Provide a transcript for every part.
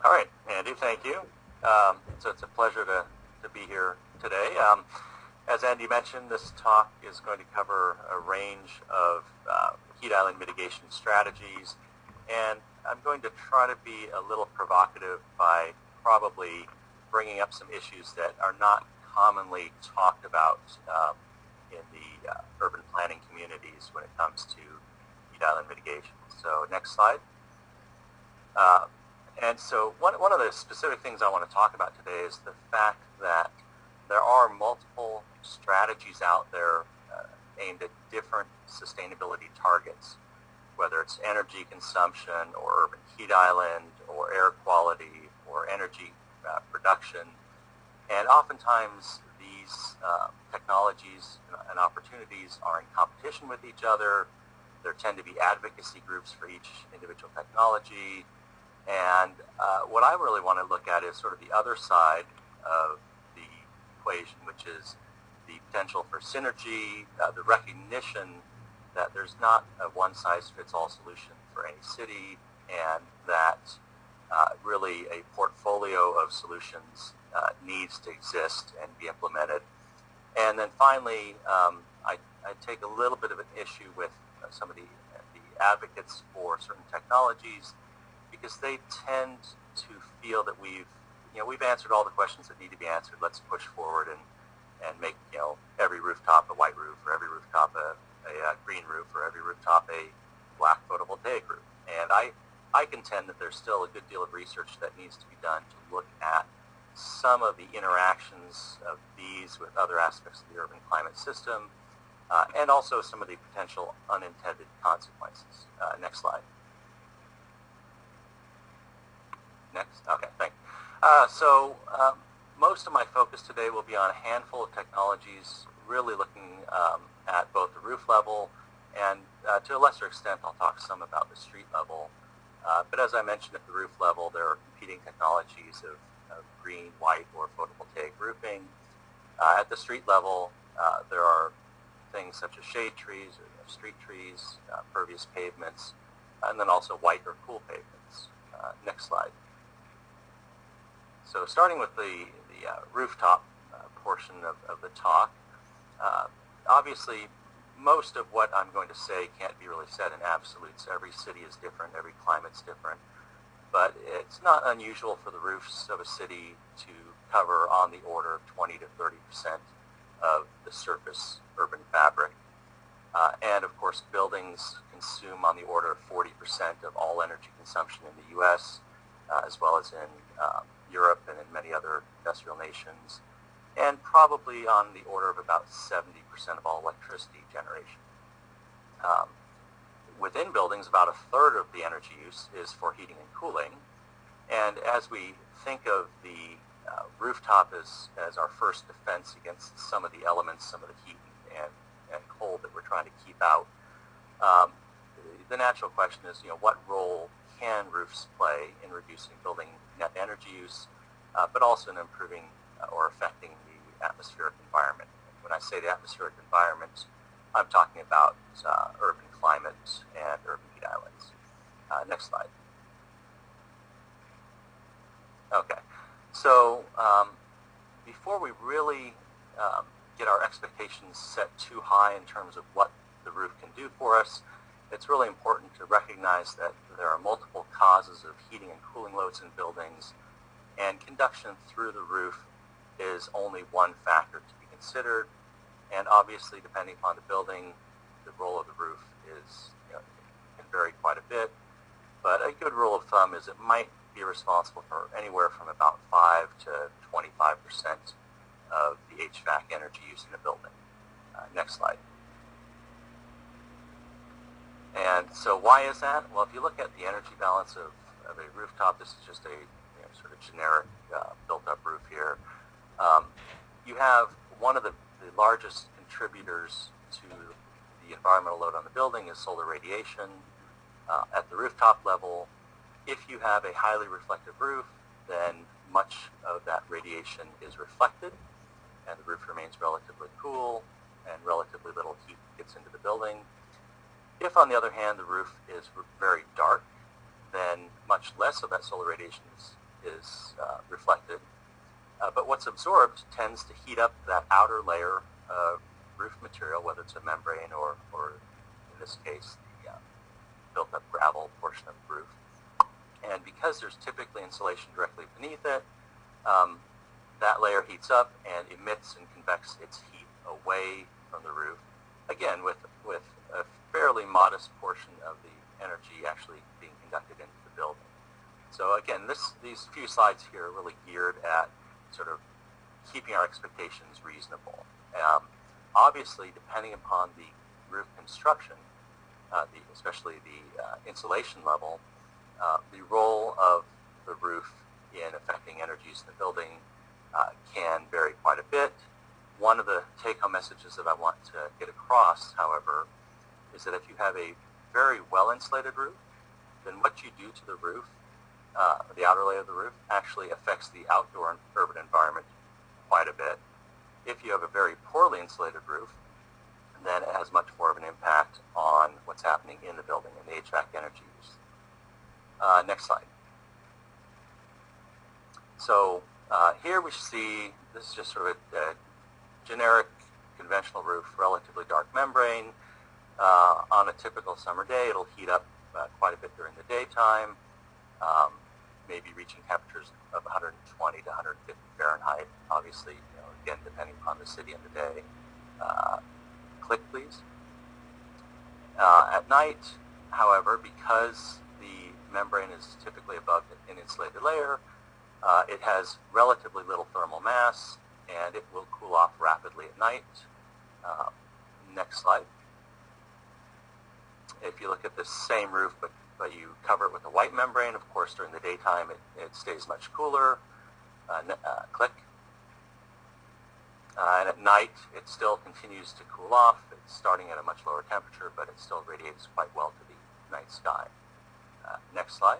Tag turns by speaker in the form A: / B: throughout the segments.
A: All right, Andy, thank you. So it's a pleasure to be here today. As Andy mentioned, this talk is going to cover a range of heat island mitigation strategies, and I'm going to try to be a little provocative by probably bringing up some issues that are not commonly talked about in the urban planning communities when it comes to heat island mitigation. So next slide. And so one of the specific things I want to talk about today is the fact that there are multiple strategies out there aimed at different sustainability targets, whether it's energy consumption or urban heat island or air quality or energy production. And oftentimes these technologies and opportunities are in competition with each other. There tend to be advocacy groups for each individual technology. And what I really want to look at is sort of the other side of the equation, which is the potential for synergy, the recognition that there's not a one-size-fits-all solution for any city, and that really a portfolio of solutions needs to exist and be implemented. And then finally, I take a little bit of an issue with some of the advocates for certain technologies, because they tend to feel that we've answered all the questions that need to be answered. Let's push forward and make every rooftop a white roof, or every rooftop a green roof, or every rooftop a black photovoltaic roof. And I contend that there's still a good deal of research that needs to be done to look at some of the interactions of these with other aspects of the urban climate system, and also some of the potential unintended consequences. Next slide. Next. Okay, thanks. So most of my focus today will be on a handful of technologies, really looking at both the roof level, and to a lesser extent, I'll talk some about the street level. But as I mentioned, at the roof level, there are competing technologies of green, white, or photovoltaic roofing. At the street level, there are things such as shade trees, or street trees, pervious pavements, and then also white or cool pavements. Next slide. So starting with the rooftop portion of the talk, obviously most of what I'm going to say can't be really said in absolutes. Every city is different, every climate's different, but it's not unusual for the roofs of a city to cover on the order of 20 to 30% of the surface urban fabric. And of course, buildings consume on the order of 40% of all energy consumption in the U.S., as well as in Europe and in many other industrial nations, and probably on the order of about 70% of all electricity generation. Within buildings, about a third of the energy use is for heating and cooling. And as we think of the rooftop as our first defense against some of the elements, some of the heat and cold that we're trying to keep out, the natural question is, what role can roofs play in reducing building net energy use, but also in improving or affecting the atmospheric environment. When I say the atmospheric environment, I'm talking about urban climate and urban heat islands. Next slide. Okay, so before we really get our expectations set too high in terms of what the roof can do for us, it's really important to recognize that there are multiple causes of heating and cooling loads in buildings, and conduction through the roof is only one factor to be considered. And obviously, depending upon the building, the role of the roof can vary quite a bit. But a good rule of thumb is it might be responsible for anywhere from about 5 to 25% of the HVAC energy used in a building. Next slide. And so why is that? Well, if you look at the energy balance of a rooftop, this is just a sort of generic built-up roof here. You have one of the largest contributors to the environmental load on the building is solar radiation. At the rooftop level, if you have a highly reflective roof, then much of that radiation is reflected, and the roof remains relatively cool, and relatively little heat gets into the building. If, on the other hand, the roof is very dark, then much less of that solar radiation is is reflected. But what's absorbed tends to heat up that outer layer of roof material, whether it's a membrane or in this case, the built-up gravel portion of the roof. And because there's typically insulation directly beneath it, that layer heats up and emits and convects its heat away from the roof, again with a fairly modest portion of the energy actually being conducted into the building. So again, these few slides here are really geared at sort of keeping our expectations reasonable. Obviously, depending upon the roof construction, especially the insulation level, the role of the roof in affecting energy use in the building can vary quite a bit. One of the take-home messages that I want to get across, however, is that if you have a very well-insulated roof, then what you do to the roof, the outer layer of the roof, actually affects the outdoor urban environment quite a bit. If you have a very poorly insulated roof, then it has much more of an impact on what's happening in the building and the HVAC energy use. Next slide. So here we see, this is just sort of a generic conventional roof, relatively dark membrane. On a typical summer day, it'll heat up quite a bit during the daytime, maybe reaching temperatures of 120 to 150 Fahrenheit, obviously, again, depending upon the city and the day. Click, please. At night, however, because the membrane is typically above an insulated layer, it has relatively little thermal mass, and it will cool off rapidly at night. Next slide. If you look at the same roof, but you cover it with a white membrane, of course, during the daytime, it stays much cooler. Click. And at night, it still continues to cool off. It's starting at a much lower temperature, but it still radiates quite well to the night sky. Next slide.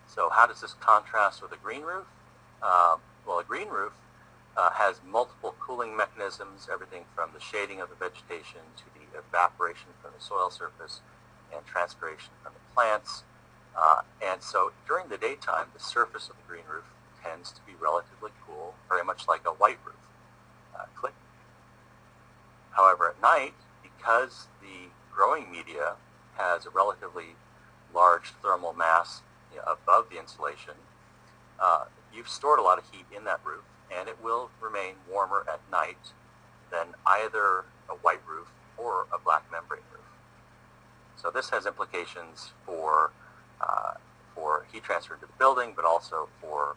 A: So how does this contrast with a green roof? Well, a green roof has multiple cooling mechanisms, everything from the shading of the vegetation to the evaporation from the soil surface and transpiration from the plants. And so during the daytime, the surface of the green roof tends to be relatively cool, very much like a white roof. Click. However, at night, because the growing media has a relatively large thermal mass above the insulation, you've stored a lot of heat in that roof, and it will remain warmer at night than either a white roof or a black membrane roof. So this has implications for heat transfer into the building, but also for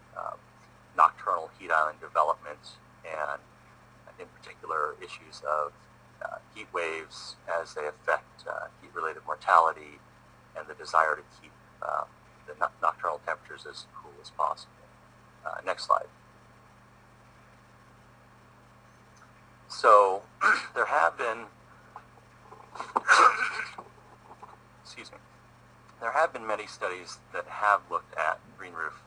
A: nocturnal heat island development, and in particular issues of heat waves as they affect heat-related mortality and the desire to keep the nocturnal temperatures as cool as possible. Next slide. So there have been, excuse me, there have been many studies that have looked at green roof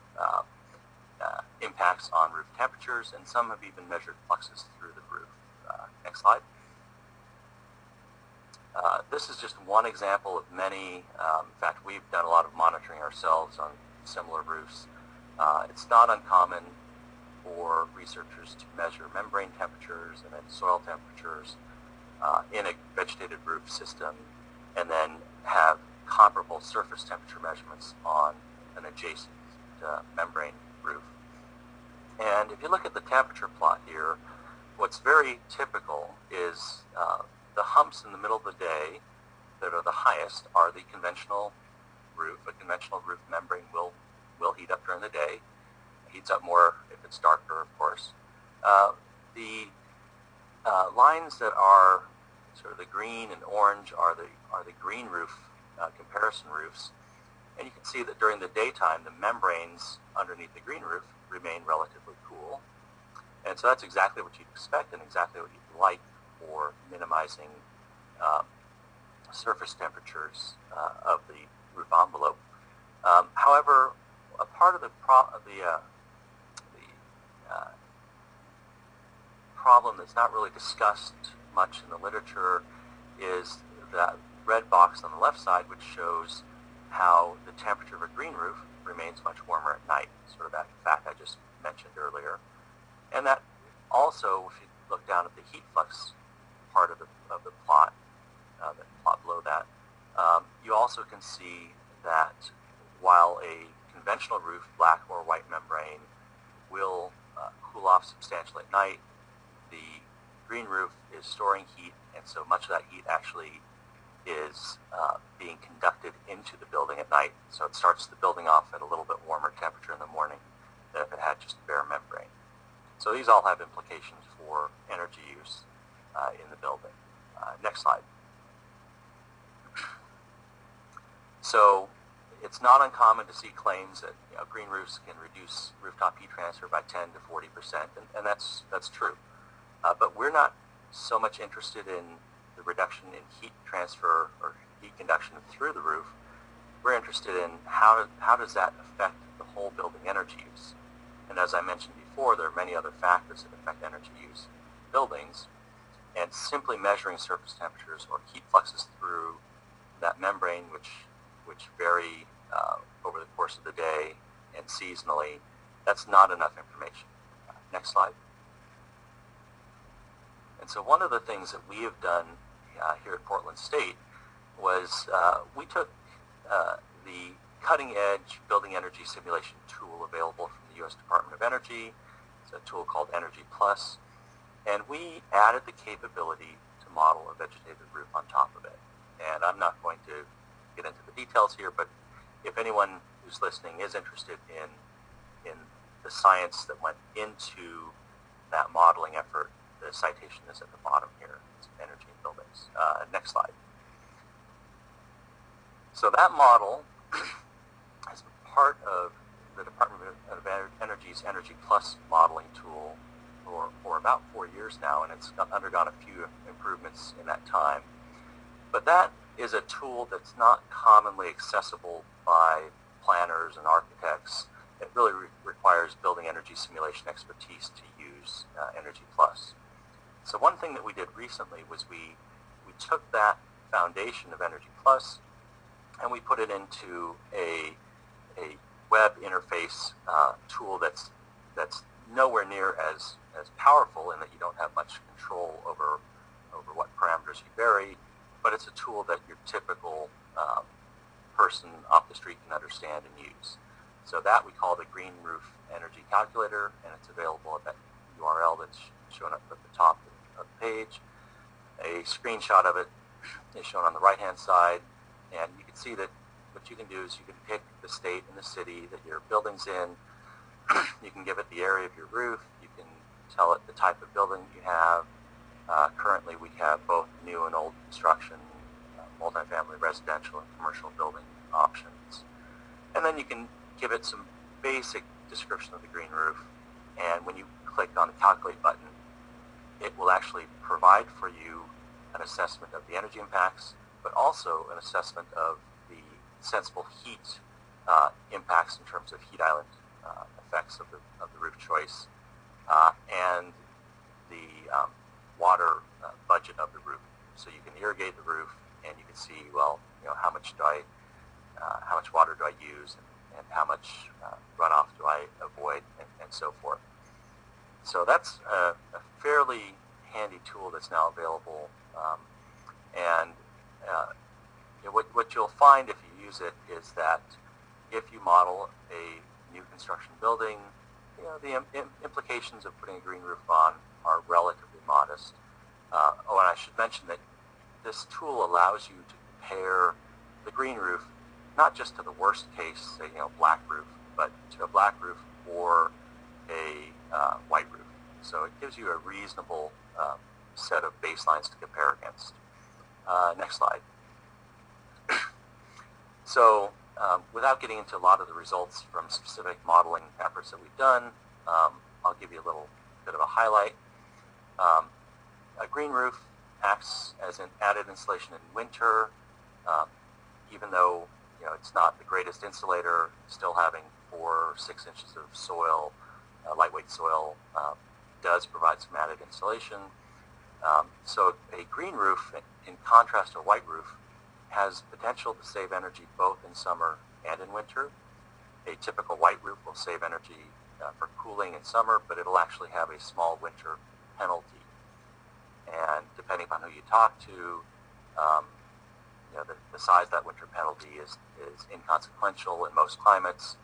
A: impacts on roof temperatures, and some have even measured fluxes through the roof. Next slide. This is just one example of many. In fact, we've done a lot of monitoring ourselves on similar roofs. It's not uncommon for researchers to measure membrane temperatures and then soil temperatures in a vegetated roof system, and then have comparable surface temperature measurements on an adjacent membrane roof. And if you look at the temperature plot here, what's very typical is the humps in the middle of the day that are the highest are the conventional roof. A conventional roof membrane will heat up during the day. It heats up more if it's darker, of course. The lines that are sort of the green and orange are the green roof comparison roofs. And you can see that during the daytime, the membranes underneath the green roof remain relatively cool. And so that's exactly what you'd expect and exactly what you'd like for minimizing surface temperatures of the roof envelope. However, a part of the problem that's not really discussed much in the literature is that red box on the left side, which shows how the temperature of a green roof remains much warmer at night, sort of that fact I just mentioned earlier. And that also, if you look down at the heat flux part of the plot, the plot below that, you also can see that while a conventional roof, black or white membrane, will cool off substantially at night, the green roof is storing heat, and so much of that heat actually is being conducted into the building at night. So it starts the building off at a little bit warmer temperature in the morning than if it had just a bare membrane. So these all have implications for energy use in the building. Next slide. So it's not uncommon to see claims that green roofs can reduce rooftop heat transfer by 10 to 40%, and that's true. But we're not so much interested in the reduction in heat transfer or heat conduction through the roof. We're interested in how does that affect the whole building energy use. And as I mentioned before, there are many other factors that affect energy use in buildings, and simply measuring surface temperatures or heat fluxes through that membrane, which vary over the course of the day and seasonally, that's not enough information. Next slide. And so one of the things that we have done here at Portland State was we took the cutting-edge building energy simulation tool available from the U.S. Department of Energy. It's a tool called Energy Plus, and we added the capability to model a vegetated roof on top of it. And I'm not going to get into the details here, but if anyone who's listening is interested in the science that went into that modeling effort, the citation is at the bottom here. It's energy in buildings. Next slide. So that model is part of the Department of Energy's Energy Plus modeling tool for about 4 years now, and it's undergone a few improvements in that time. But that is a tool that's not commonly accessible by planners and architects. It really requires building energy simulation expertise to use Energy Plus. So one thing that we did recently was we took that foundation of Energy Plus and we put it into a web interface tool that's nowhere near as powerful in that you don't have much control over what parameters you vary, but it's a tool that your typical person off the street can understand and use. So that we call the Green Roof Energy Calculator, and it's available at that URL that's shown up at the top of the page. A screenshot of it is shown on the right-hand side, and you can see that what you can do is you can pick the state and the city that your building's in. You can give it the area of your roof. You can tell it the type of building you have. Currently, we have both new and old construction, multifamily residential and commercial building options. And then you can give it some basic description of the green roof. And when you click on the Calculate button, it will actually provide for you an assessment of the energy impacts, but also an assessment of the sensible heat impacts in terms of heat island effects of the roof choice, and the water budget of the roof. So you can irrigate the roof, and you can see, well, how much water do I use, and how much runoff do I avoid, and so forth. So that's a fairly handy tool that's now available, and what you'll find if you use it is that if you model a new construction building, the implications of putting a green roof on are relatively modest. And I should mention that this tool allows you to compare the green roof not just to the worst case, say, black roof, but to a black roof or a white roof. So it gives you a reasonable set of baselines to compare against. Next slide. So without getting into a lot of the results from specific modeling efforts that we've done, I'll give you a little bit of a highlight. A green roof acts as an added insulation in winter, even though it's not the greatest insulator. Still having 4 or 6 inches of soil, lightweight soil, does provide some added insulation. So a green roof, in contrast to a white roof, has potential to save energy both in summer and in winter. A typical white roof will save energy for cooling in summer, but it'll actually have a small winter penalty. And depending upon who you talk to, the size of that winter penalty is inconsequential in most climates.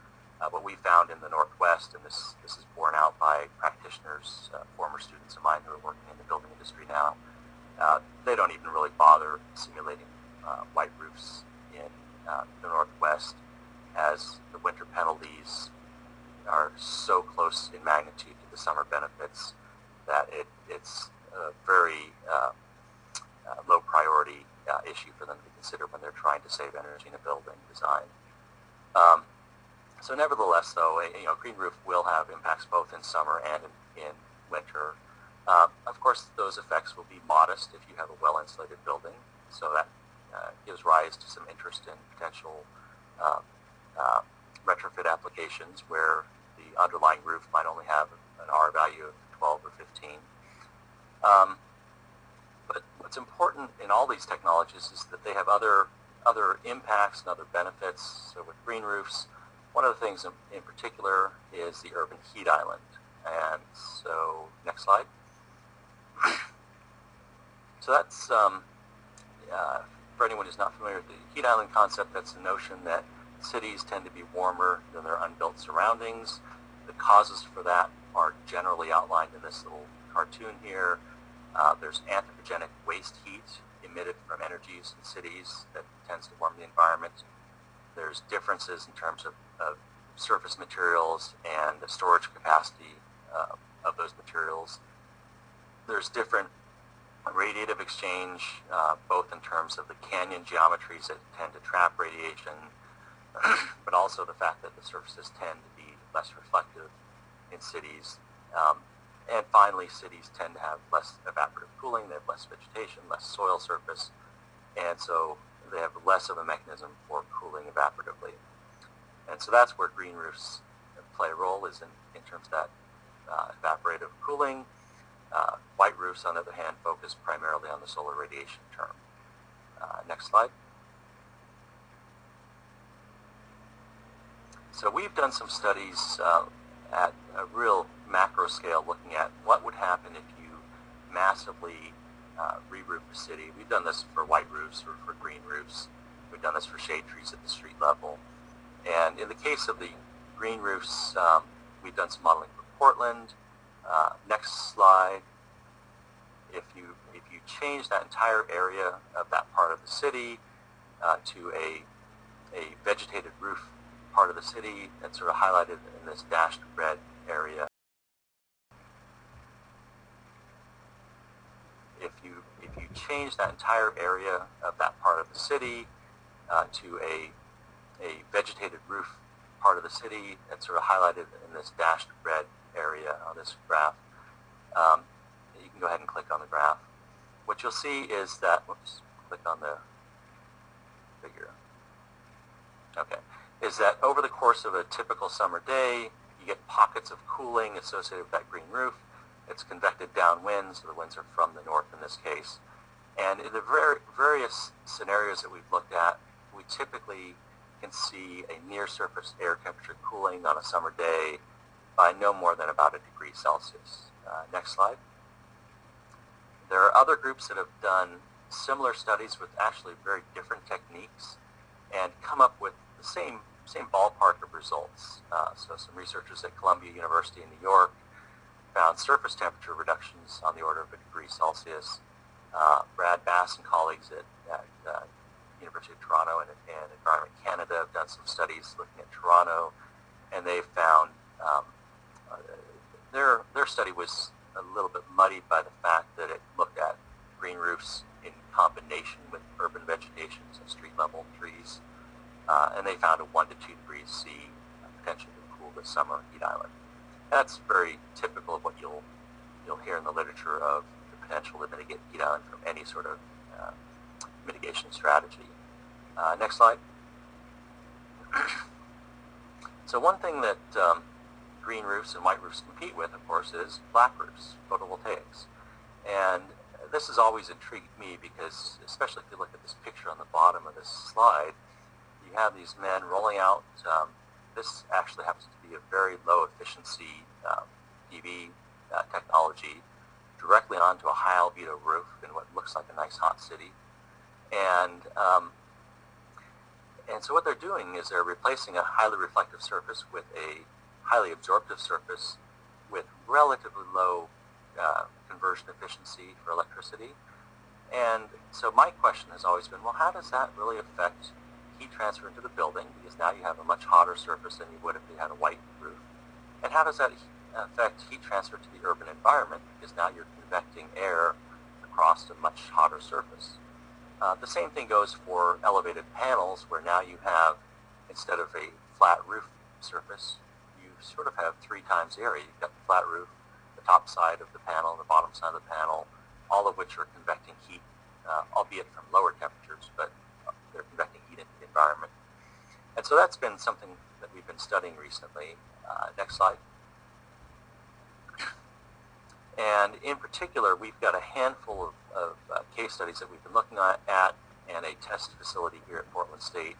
A: What we found in the Northwest, and this is borne out by practitioners, former students of mine who are working in the building industry now, they don't even really bother simulating white roofs in the Northwest, as the winter penalties are so close in magnitude to the summer benefits that it's a very low priority issue for them to consider when they're trying to save energy in a building design. So nevertheless, though, green roof will have impacts both in summer and in winter. Of course, those effects will be modest if you have a well-insulated building, so that gives rise to some interest in potential retrofit applications where the underlying roof might only have an R value of 12 or 15. But what's important in all these technologies is that they have other impacts and other benefits. So with green roofs, one of the things in particular is the urban heat island. And so, next slide. So that's, for anyone who's not familiar with the heat island concept, that's the notion that cities tend to be warmer than their unbuilt surroundings. The causes for that are generally outlined in this little cartoon here. There's anthropogenic waste heat emitted from energies in cities that tends to warm the environment. There's differences in terms of surface materials and the storage capacity of those materials. There's different radiative exchange, both in terms of the canyon geometries that tend to trap radiation, but also the fact that the surfaces tend to be less reflective in cities. And finally, cities tend to have less evaporative cooling, they have less vegetation, less soil surface, and so they have less of a mechanism for cooling evaporatively. And so that's where green roofs play a role, is in terms of that evaporative cooling. White roofs, on the other hand, focus primarily on the solar radiation term. Next slide. So we've done some studies at a real macro scale looking at what would happen if you massively re-roof a city. We've done this for white roofs or for green roofs. We've done this for shade trees at the street level. And in the case of the green roofs, we've done some modeling for Portland. Next slide. If you change that entire area of that part of the city to a vegetated roof part of the city that's sort of highlighted in this dashed red area. If you change that entire area of that part of the city to a vegetated roof part of the city that's sort of highlighted in this dashed red area on this graph, you can go ahead and click on the graph. What you'll see is that, whoops, click on the figure. Okay, is that over the course of a typical summer day, you get pockets of cooling associated with that green roof. It's convected downwind, so the winds are from the north in this case. And in the various scenarios that we've looked at, we typically can see a near-surface air temperature cooling on a summer day by no more than about 1 degree Celsius. Next slide. There are other groups that have done similar studies with actually very different techniques and come up with the same ballpark of results. So some researchers at Columbia University in New York found surface temperature reductions on the order of 1 degree Celsius. Brad Bass and colleagues at University of Toronto and Environment Canada have done some studies looking at Toronto, and they found their study was a little bit muddied by the fact that it looked at green roofs in combination with urban vegetation, so street level trees, and they found a 1 to 2 degrees C potential to cool the summer heat island. That's very typical of what you'll hear in the literature of the potential to mitigate heat island from any sort of mitigation strategy. Next slide. So one thing that green roofs and white roofs compete with, of course, is black roofs, photovoltaics. And this has always intrigued me because, especially if you look at this picture on the bottom of this slide, you you have these men rolling out, this actually happens to be a very low efficiency PV technology directly onto a high albedo roof in what looks like a nice hot city. And so what they're doing is they're replacing a highly reflective surface with a highly absorptive surface with relatively low conversion efficiency for electricity. And so my question has always been, well, how does that really affect heat transfer into the building? Because now you have a much hotter surface than you would if you had a white roof. And how does that affect heat transfer to the urban environment? Because now you're convecting air across a much hotter surface. The same thing goes for elevated panels, where now you have, instead of a flat roof surface, you sort of have 3 times the area. You've got the flat roof, the top side of the panel, the bottom side of the panel, all of which are convecting heat, albeit from lower temperatures, but they're convecting heat into the environment. And so that's been something that we've been studying recently. Next slide. And in particular, we've got a handful of case studies that we've been looking at and a test facility here at Portland State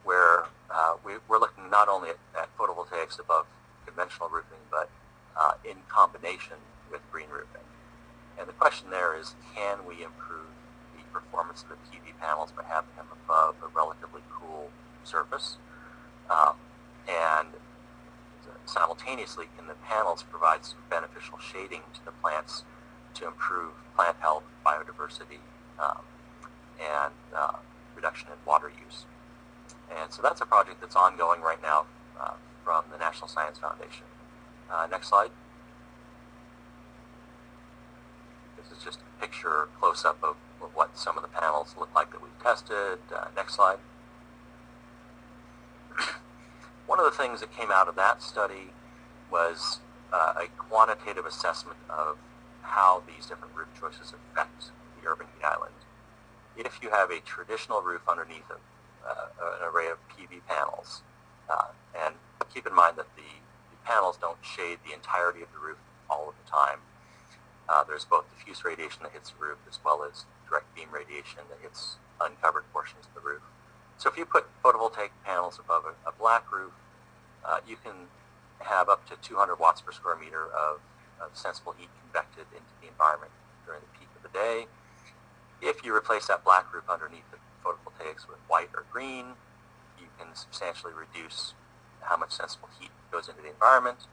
A: where we're looking not only at photovoltaics above conventional roofing, but in combination with green roofing. And the question there is, can we improve the performance of the PV panels by having them above a relatively cool surface? And simultaneously, can the panels provide some beneficial shading to the plants to improve plant health, biodiversity, and reduction in water use? And so that's a project that's ongoing right now from the National Science Foundation. Next slide. This is just a picture close-up of what some of the panels look like that we've tested. Next slide. One of the things that came out of that study was a quantitative assessment of how these different roof choices affect the urban heat island. If you have a traditional roof underneath an array of PV panels, and keep in mind that the panels don't shade the entirety of the roof all of the time. There's both diffuse radiation that hits the roof as well as direct beam radiation that hits uncovered portions of the roof. So if you put photovoltaic panels above a black roof, you can have up to 200 watts per square meter of sensible heat convected into the environment during the peak of the day. If you replace that black roof underneath the photovoltaics with white or green, you can substantially reduce how much sensible heat goes into the environment.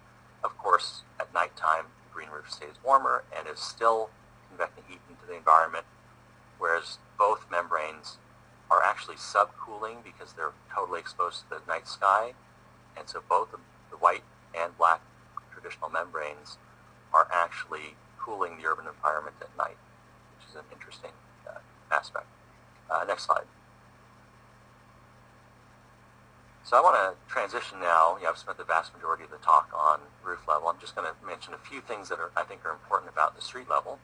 A: Of course, at nighttime, the green roof stays warmer and is still convecting heat into the environment, whereas both membranes are actually subcooling because they're totally exposed to the night sky. And so both the white and black traditional membranes are actually cooling the urban environment at night, which is an interesting aspect. Next slide. So I want to transition now. I've spent the vast majority of the talk on roof level. I'm just going to mention a few things that I think are important about the street level.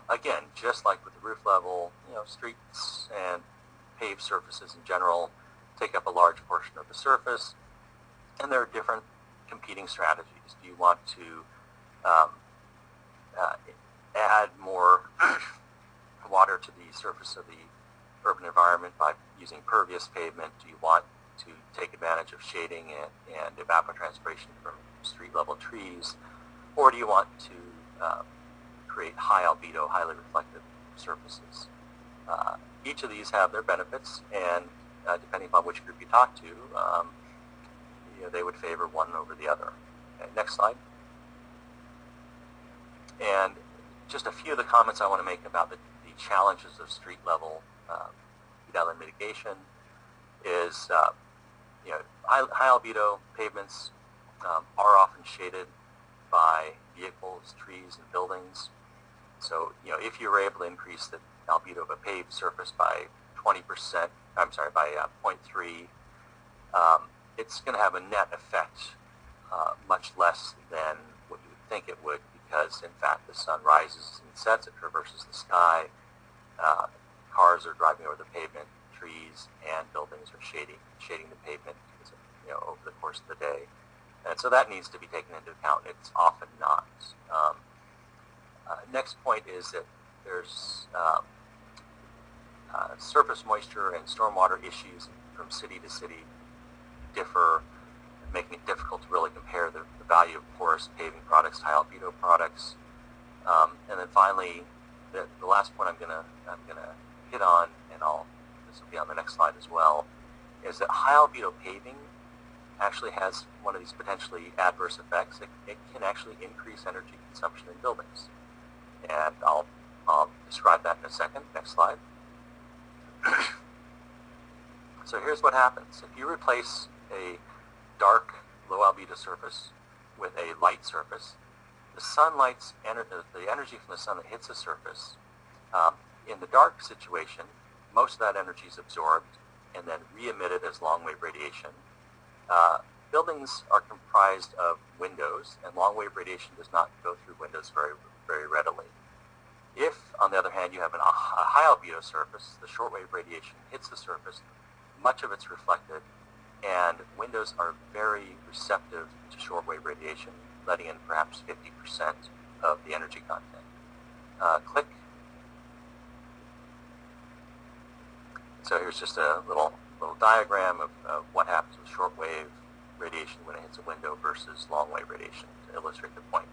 A: Again, just like with the roof level, streets and paved surfaces in general take up a large portion of the surface, and there are different competing strategies. Do you want to add more water to the surface of the urban environment by using pervious pavement? Do you want to take advantage of shading and evapotranspiration from street-level trees? Or do you want to create high albedo, highly reflective surfaces? Each of these have their benefits, and depending upon which group you talk to, they would favor one over the other. Okay, next slide. And just a few of the comments I want to make about the challenges of street-level heat island mitigation is, high albedo pavements are often shaded by vehicles, trees, and buildings. So, if you were able to increase the albedo of a paved surface by 20%, by 0.3, it's going to have a net effect much less than what you would think it would, because in fact the sun rises and sets, it traverses the sky, cars are driving over the pavement, trees and buildings are shading the pavement over the course of the day. And so that needs to be taken into account, and it's often not. Next point is that there's surface moisture and stormwater issues from city to city differ, making it difficult to really compare the value of porous paving products to high albedo products. And then finally, the last point I'm gonna hit on, and this will be on the next slide as well, is that high albedo paving actually has one of these potentially adverse effects. It can actually increase energy consumption in buildings, and I'll describe that in a second. Next slide. So here's what happens. If you replace a dark, low albedo surface with a light surface, the energy from the sun that hits the surface, in the dark situation, most of that energy is absorbed and then re-emitted as long-wave radiation. Buildings are comprised of windows, and long-wave radiation does not go through windows very, very readily. If, on the other hand, you have a high albedo surface, the shortwave radiation hits the surface, much of it's reflected, and windows are very receptive to shortwave radiation, letting in perhaps 50% of the energy content. Click. So here's just a little diagram of what happens with shortwave radiation when it hits a window versus long-wave radiation to illustrate the point.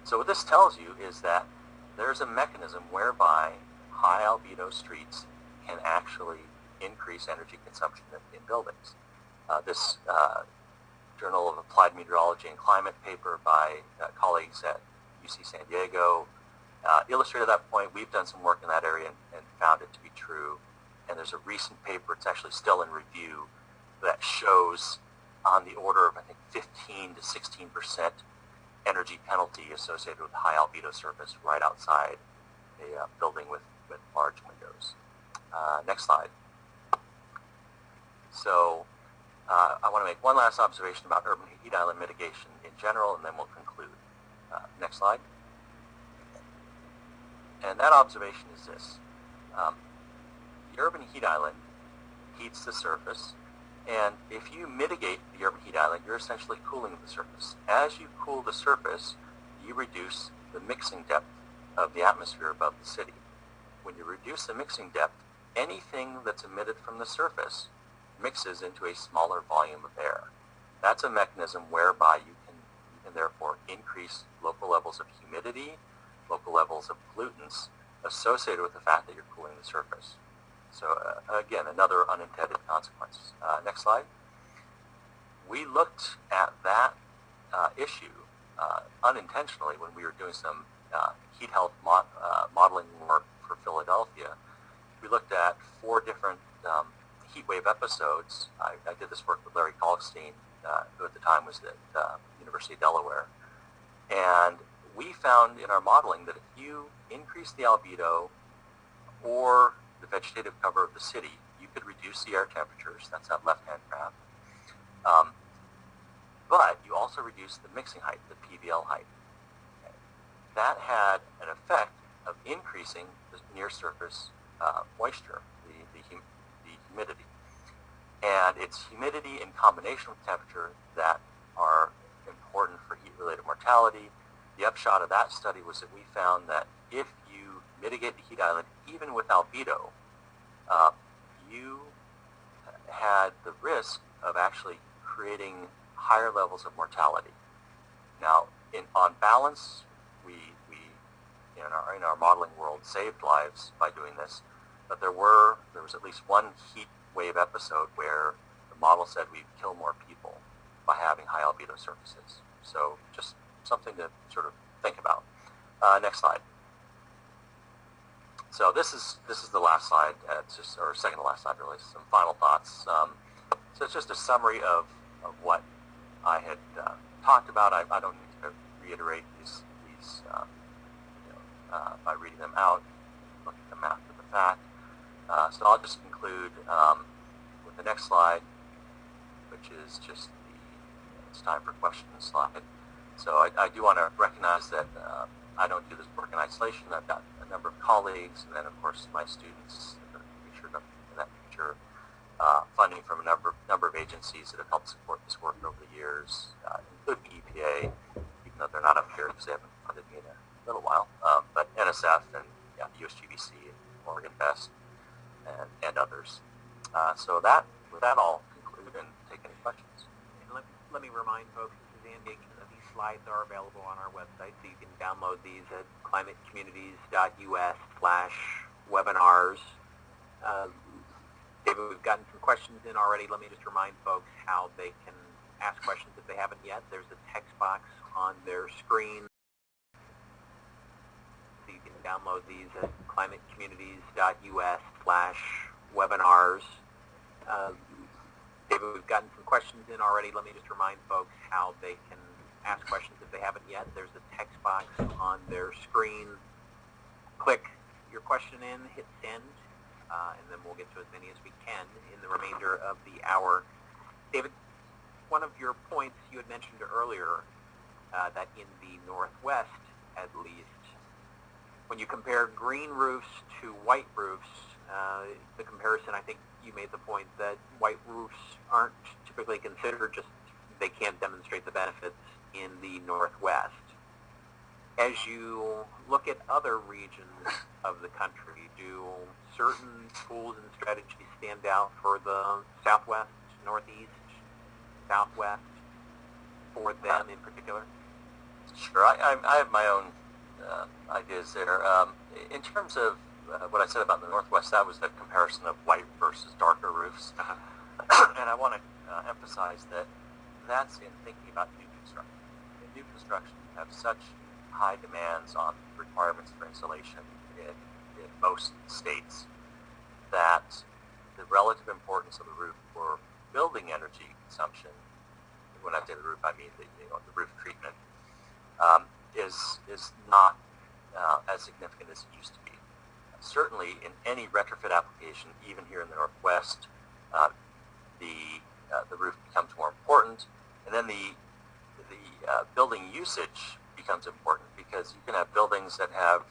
A: So what this tells you is that there's a mechanism whereby high albedo streets can actually increase energy consumption in buildings. This Journal of Applied Meteorology and Climate paper by colleagues at UC San Diego illustrated that point. We've done some work in that area and found it to be true. And there's a recent paper, it's actually still in review, that shows on the order of, I think, 15 to 16% energy penalty associated with high albedo surface right outside a building with large windows. Next slide. So I want to make one last observation about urban heat island mitigation in general, and then we'll conclude. Next slide. And that observation is this. The urban heat island heats the surface, and if you mitigate the urban heat island, you're essentially cooling the surface. As you cool the surface, you reduce the mixing depth of the atmosphere above the city. When you reduce the mixing depth, anything that's emitted from the surface mixes into a smaller volume of air. That's a mechanism whereby you can therefore increase local levels of humidity, local levels of pollutants associated with the fact that you're cooling the surface. So again, another unintended consequence. Next slide. We looked at that issue unintentionally when we were doing some heat health modeling work for Philadelphia. We looked at 4 different heat wave episodes. I did this work with Larry Kalkstein, who at the time was at University of Delaware. And we found in our modeling that if you increase the albedo or the vegetative cover of the city, you could reduce the air temperatures. That's that left-hand graph. But you also reduce the mixing height, the PVL height. Okay. That had an effect of increasing the near-surface moisture, the humidity. And it's humidity in combination with temperature that are important for heat-related mortality. The upshot of that study was that we found that if you mitigate the heat island, even with albedo, you had the risk of actually creating higher levels of mortality. Now, on balance, we in our modeling world saved lives by doing this, but there was at least one heat wave episode where the model said we'd kill more people by having high albedo surfaces. So just something to sort of think about. Next slide. So this is the last slide, or second to last slide really, some final thoughts. So it's just a summary of what I had talked about. I don't need to reiterate these by reading them out, look at them after the fact. So I'll just conclude with the next slide, which is just it's time for questions slide. So I do want to recognize that I don't do this work in isolation. I've got a number of colleagues, and then of course my students that are featured in that picture, funding from a number of agencies that have helped support this work over the years, including EPA, even though they're not up here because they haven't funded me in a little while, but NSF and USGBC and Oregon Best and others. So that with that, I'll conclude and take any questions.
B: And let me remind folks, this is Andy, that these slides are available on our website, so you can download these at climatecommunities.us/webinars. David, we've gotten some questions in already. Let me just remind folks how they can ask questions if they haven't yet. There's a text box on their screen. So you can download these at climatecommunities.us/webinars. David, we've gotten some questions in already. Let me just remind folks how they can ask questions if they haven't yet. There's a text box on their screen. Click your question in, hit send, and then we'll get to as many as we can in the remainder of the hour. David, one of your points you had mentioned earlier, that in the Northwest, at least, when you compare green roofs to white roofs, the comparison, I think you made the point that white roofs aren't typically considered, just they can't demonstrate the benefits in the Northwest. As you look at other regions of the country, do certain tools and strategies stand out for the Southwest, Northeast, Southwest, for them in particular?
A: Sure, I have my own ideas there. In terms of what I said about the Northwest, that was the comparison of white versus darker roofs. And I want to emphasize that that's in thinking about new construction. In new construction, you have such high demands on requirements for insulation in most states that the relative importance of the roof for building energy consumption, when I say the roof, I mean the roof treatment, is not as significant as it used to be. Certainly, in any retrofit application, even here in the Northwest, the roof becomes more important, and then the building usage becomes important, because you can have buildings that have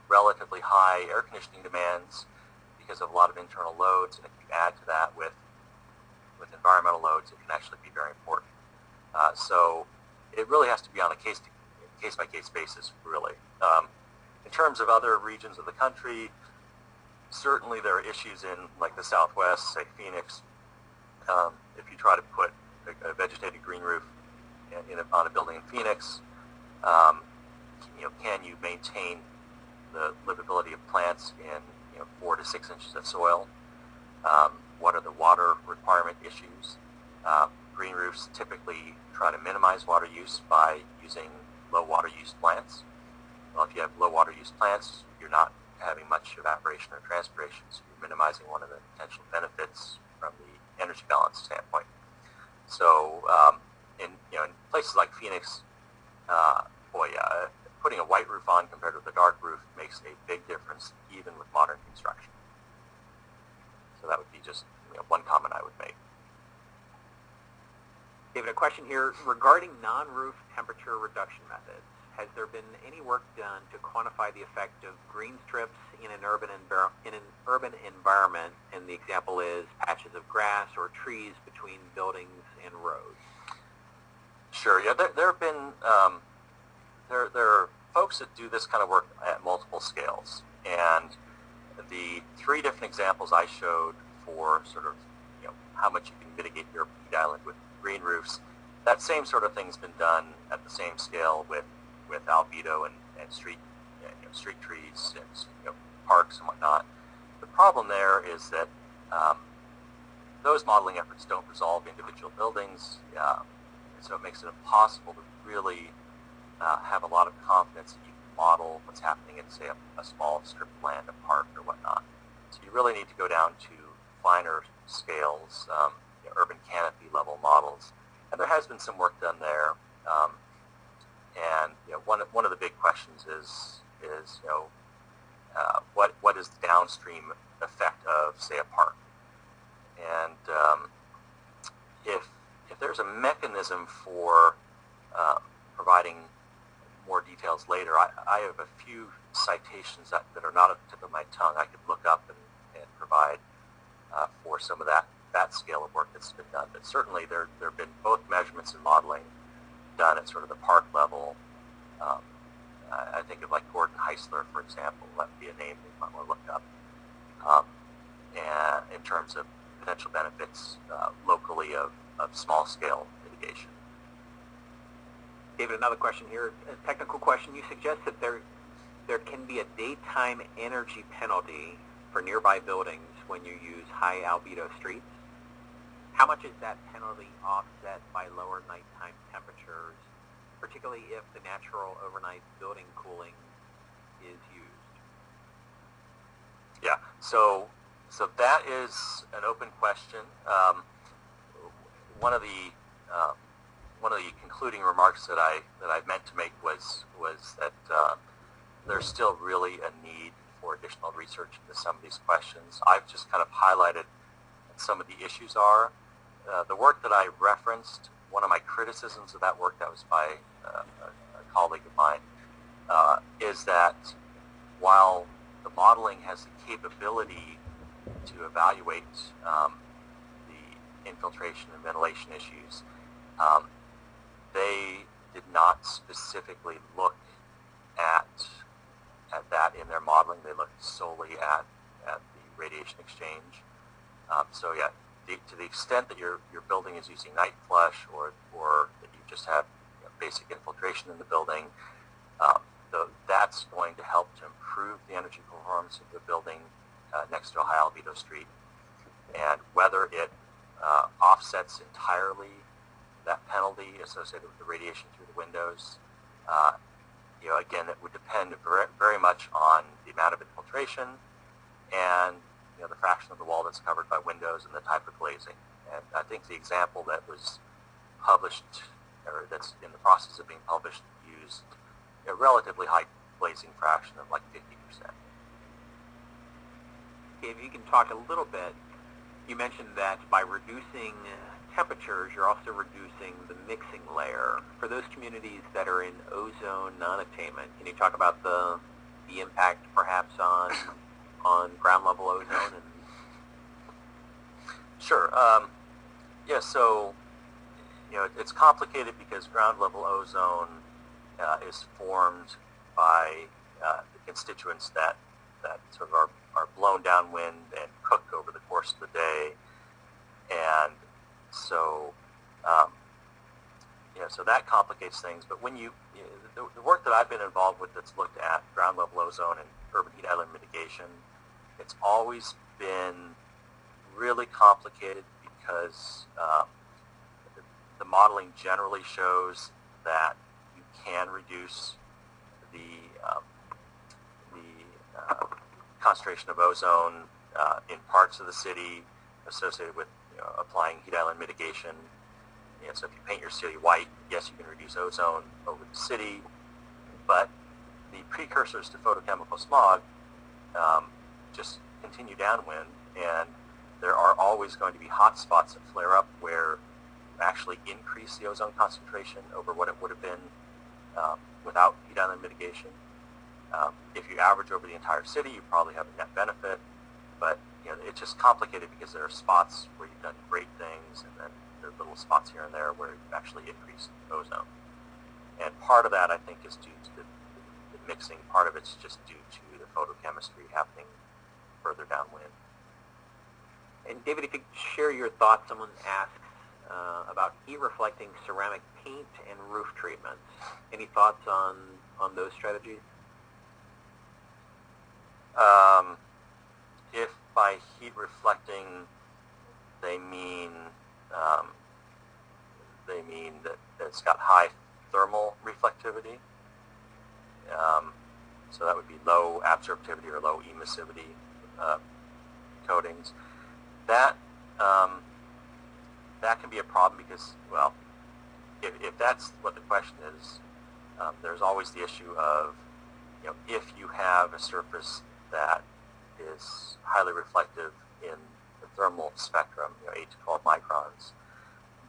A: relatively high air conditioning demands because of a lot of internal loads, and if you add to that with environmental loads, it can actually be very important. So it really has to be on a case-by-case basis, really. In terms of other regions of the country, certainly there are issues in, like, the Southwest, say Phoenix. If you try to put a vegetated green roof on a building in Phoenix, can you maintain the livability of plants in 4 to 6 inches of soil? What are the water requirement issues? Green roofs typically try to minimize water use by using low water use plants. Well, if you have low water use plants, you're not having much evaporation or transpiration, so you're minimizing one of the potential benefits from the energy balance standpoint. So in places like Phoenix, putting a white roof on compared with a dark roof makes a big difference, even with modern construction. So that would be just one comment I would make.
B: David, a question here regarding non-roof temperature reduction methods. Has there been any work done to quantify the effect of green strips in an urban environment? And the example is patches of grass or trees between buildings and roads.
A: Sure. Yeah, there have been there are folks that do this kind of work at multiple scales, and the 3 different examples I showed for sort of how much you can mitigate your heat island with green roofs, that same sort of thing's been done at the same scale with albedo and street trees and parks and whatnot. The problem there is that those modeling efforts don't resolve individual buildings, and so it makes it impossible to really have a lot of confidence that you can model what's happening in, say, a small strip of land, a park, or whatnot. So you really need to go down to finer scales, urban canopy level models, and there has been some work done there. And one of the big questions is what is the downstream effect of, say, a park? And if there's a mechanism for providing more details later, I have a few citations that are not at the tip of my tongue I could look up and provide for some of that scale of work that's been done. But certainly there have been both measurements and modeling done at sort of the park level. I think of, like, Gordon Heisler, for example. That would be a name you might want to look up. And in terms of potential benefits locally of small-scale mitigation.
B: David, another question here, a technical question. You suggest that there can be a daytime energy penalty for nearby buildings when you use high albedo streets. How much is that penalty offset by lower nighttime temperatures, particularly if the natural overnight building cooling is used?
A: Yeah, so that is an open question. One of the concluding remarks that I meant to make was that there's still really a need for additional research into some of these questions. I've just kind of highlighted what some of the issues are. The work that I referenced, one of my criticisms of that work that was by a colleague of mine, is that while the modeling has the capability to evaluate the infiltration and ventilation issues, they did not specifically look at that in their modeling. They looked solely at the radiation exchange. So yeah, to the extent that your building is using night flush or that you just have basic infiltration in the building, that's going to help to improve the energy performance of the building next to a high albedo street. And whether it offsets entirely that penalty associated with the radiation through the windows, again, it would depend very much on the amount of infiltration and the fraction of the wall that's covered by windows and the type of glazing. And I think the example that was published, or that's in the process of being published, used a relatively high glazing fraction of like 50%.
B: If you can talk a little bit, you mentioned that by reducing temperatures, you're also reducing the mixing layer. For those communities that are in ozone non-attainment, can you talk about the impact perhaps on ground level ozone?
A: Sure. Yeah, so it's complicated because ground level ozone is formed by the constituents that sort of are blown downwind and cook over the course of the day. And so so that complicates things. But when the work that I've been involved with that's looked at ground level ozone and urban heat island mitigation, it's always been really complicated because the modeling generally shows that you can reduce the concentration of ozone in parts of the city associated with applying heat island mitigation. So if you paint your city white, yes, you can reduce ozone over the city, but the precursors to photochemical smog just continue downwind, and there are always going to be hot spots that flare up where you actually increase the ozone concentration over what it would have been without heat island mitigation. If you average over the entire city, you probably have a net benefit, but it's just complicated because there are spots where you've done great things, and then there are little spots here and there where you've actually increased ozone. And part of that, I think, is due to the mixing. Part of it's just due to the photochemistry happening further downwind.
B: And David, if you could share your thoughts, someone asks about heat-reflecting ceramic paint and roof treatments. Any thoughts on those strategies?
A: If by heat reflecting they mean that it's got high thermal reflectivity, so that would be low absorptivity or low emissivity coatings. That can be a problem because, well, if that's what the question is, there's always the issue of, if you have a surface that is highly reflective in the thermal spectrum, 8 to 12 microns,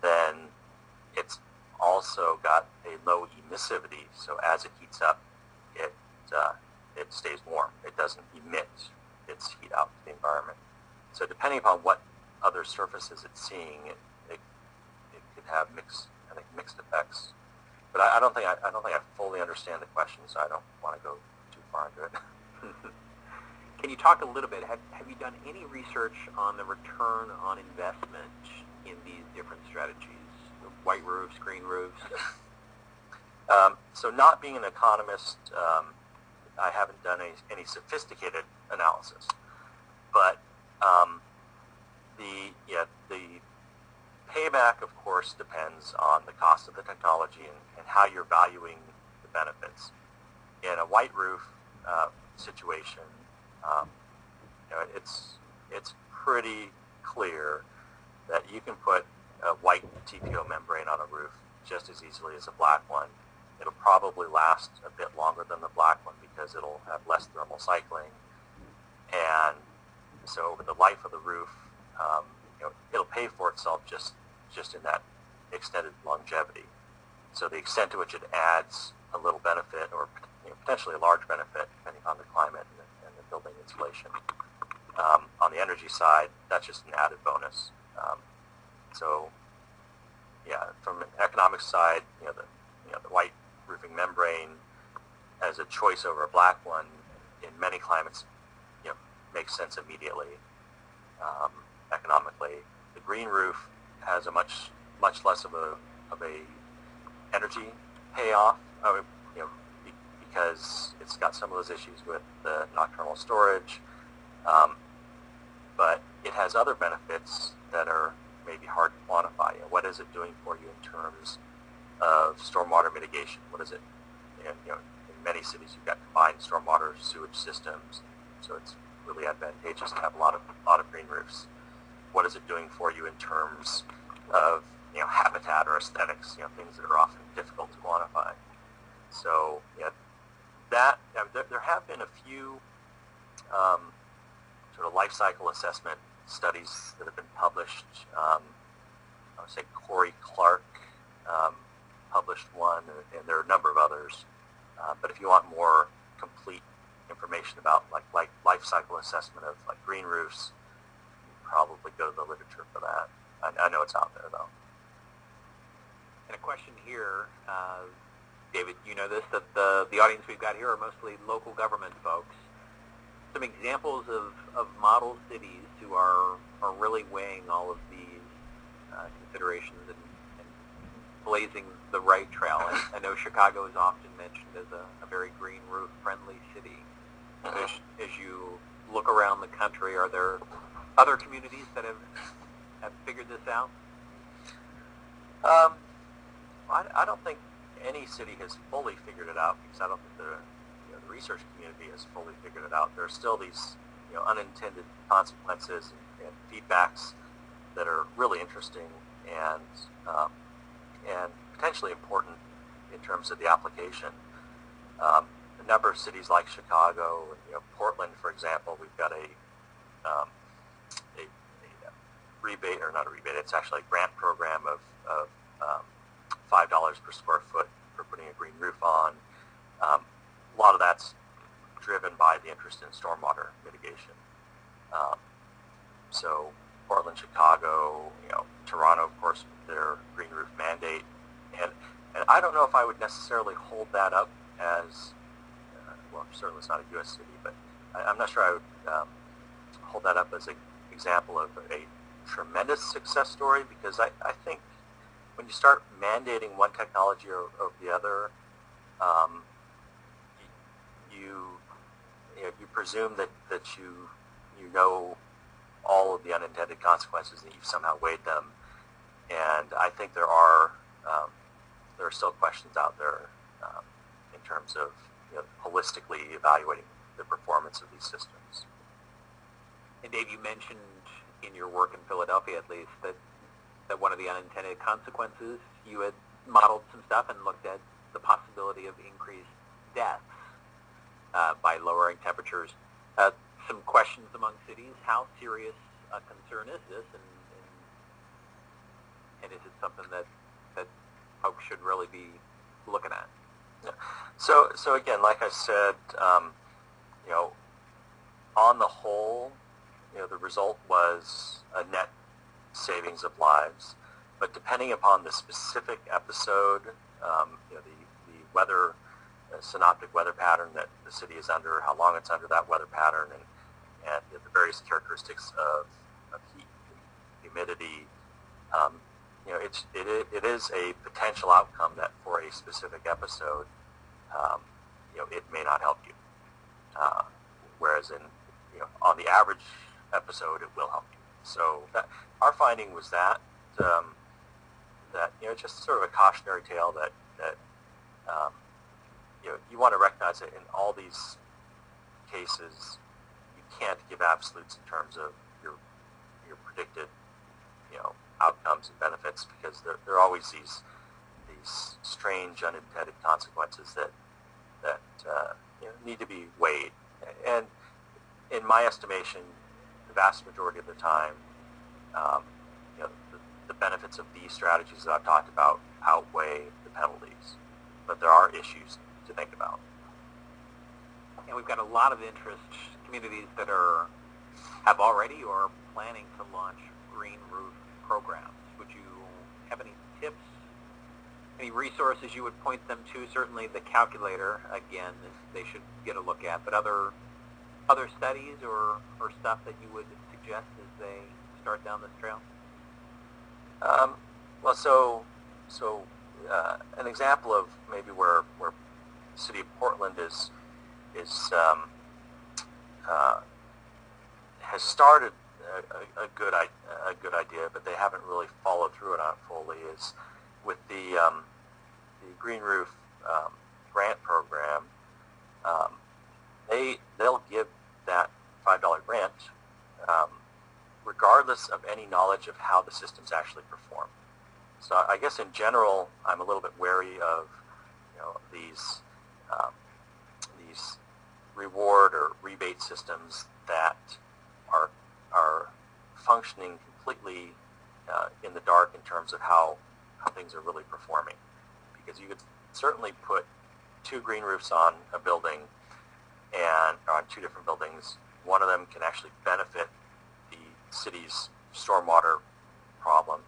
A: then it's also got a low emissivity. So as it heats up, it stays warm. It doesn't emit its heat out to the environment. So depending upon what other surfaces it's seeing, it could have mixed effects. But I don't think I fully understand the question, so I don't want to go too far into it.
B: Can you talk a little bit, have you done any research on the return on investment in these different strategies? White roofs, green roofs?
A: So not being an economist, I haven't done any sophisticated analysis. But the payback, of course, depends on the cost of the technology and how you're valuing the benefits. In a white roof situation, it's pretty clear that you can put a white TPO membrane on a roof just as easily as a black one. It'll probably last a bit longer than the black one because it'll have less thermal cycling. And so over the life of the roof, it'll pay for itself just in that extended longevity. So the extent to which it adds a little benefit or potentially a large benefit, depending on the climate and the building insulation. On the energy side, that's just an added bonus. So, from an economic side, the white roofing membrane as a choice over a black one in many climates, makes sense immediately economically. The green roof has a much less of a energy payoff, because it's got some of those issues with the nocturnal storage, but it has other benefits that are maybe hard to quantify. What is it doing for you in terms of stormwater mitigation? What is it? In many cities, you've got combined stormwater sewage systems, so it's really advantageous to have a lot of green roofs. What is it doing for you in terms of habitat or aesthetics? Things that are often difficult to quantify. So there have been a few sort of life cycle assessment studies that have been published. I would say Corey Clark published one, and there are a number of others. But if you want more complete information about like life cycle assessment of like green roofs, you probably go to the literature for that. I know it's out there though.
B: And a question here, David, you know this, that the audience we've got here are mostly local government folks. Some examples of model cities who are really weighing all of these considerations and blazing the right trail. I know Chicago is often mentioned as a very green roof friendly city. As you look around the country, are there other communities that have figured this out?
A: I don't think any city has fully figured it out, because I don't think the research community has fully figured it out. There are still these unintended consequences and feedbacks that are really interesting and potentially important in terms of the application. A number of cities like Chicago and Portland, for example, we've got a rebate, or not a rebate, it's actually a grant program of $5 per square foot for putting a green roof on. A lot of that's driven by the interest in stormwater mitigation. So Portland, Chicago, Toronto, of course, with their green roof mandate. And I don't know if I would necessarily hold that up as, well, certainly it's not a U.S. city, but I'm not sure I would hold that up as an example of a tremendous success story, because I think when you start mandating one technology or the other, you presume that you know all of the unintended consequences, and you've somehow weighed them. And I think there are still questions out there in terms of holistically evaluating the performance of these systems.
B: And Dave, you mentioned in your work in Philadelphia, at least, that one of the unintended consequences, you had modeled some stuff and looked at the possibility of increased deaths by lowering temperatures. Some questions among cities: how serious a concern is this, and is it something that folks should really be looking at?
A: Yeah. So again, like I said, on the whole, the result was a net savings of lives. But depending upon the specific episode, the weather, synoptic weather pattern that the city is under, how long it's under that weather pattern, and the various characteristics of heat, humidity. It is a potential outcome that for a specific episode, it may not help you. Whereas on the average episode, it will help you. So our finding was that just sort of a cautionary tale that you want to recognize that in all these cases, you can't give absolutes in terms of your predicted outcomes and benefits, because there are always these strange unintended consequences that need to be weighed. And in my estimation, the vast majority of the time, the benefits of these strategies that I've talked about outweigh the penalties. But there are issues to think about.
B: And we've got a lot of interest, communities that have already or are planning to launch green roof programs. Would you have any tips, any resources you would point them to? Certainly the calculator, again, they should get a look at, but other studies or stuff that you would suggest as they start down this trail?
A: An example of maybe where the city of Portland has started a good idea, but they haven't really followed through it on fully, is with the Green Roof grant program. They'll give that $5 grant regardless of any knowledge of how the systems actually perform. So I guess in general, I'm a little bit wary of these reward or rebate systems that are functioning completely in the dark in terms of how things are really performing. Because you could certainly put two green roofs on a building and on two different buildings. One of them can actually benefit the city's stormwater problem.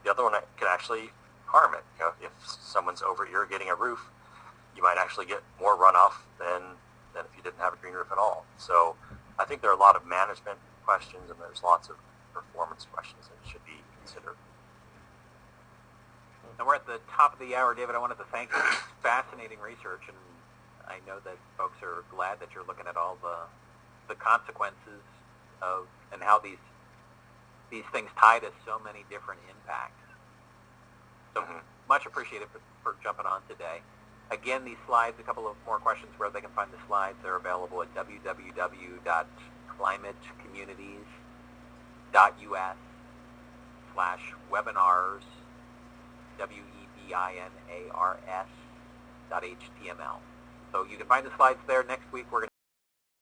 A: The other one can actually harm it. If someone's over-irrigating a roof, you might actually get more runoff than if you didn't have a green roof at all. So I think there are a lot of management questions and there's lots of performance questions that should be considered.
B: And we're at the top of the hour, David. I wanted to thank you. It's fascinating research, and I know that folks are glad that you're looking at all the consequences of and how these things tie to so many different impacts. So much appreciated for jumping on today. Again, these slides, a couple of more questions where they can find the slides. They're available at www.climatecommunities.us/webinars, webinars.html. So you can find the slides there. Next week, we're going to